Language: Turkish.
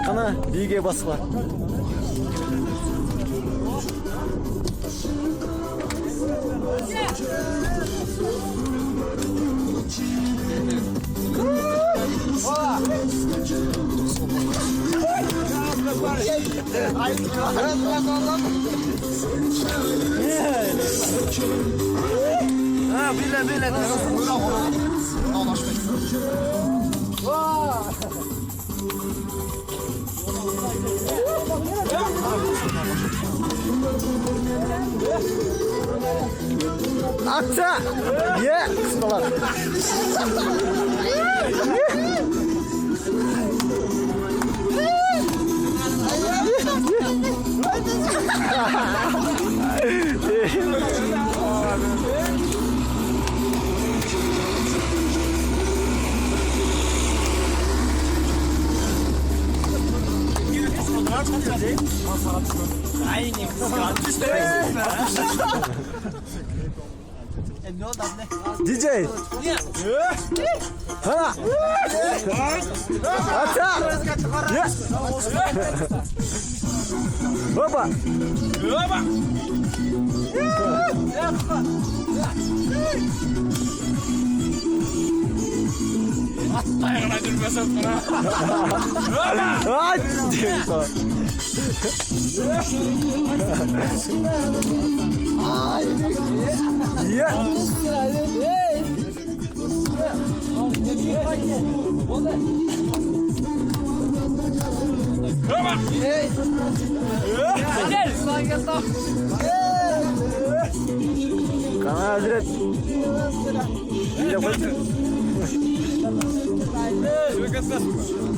Kana bilgiye basıp var. Ha bile. Akça! Ye! Kısmalar. Ne oldu anne? DJ! Hana! Akça! Ye! Baba! Ayağına durmasın bana. Ay! Ye! Kana Hazret. Bir de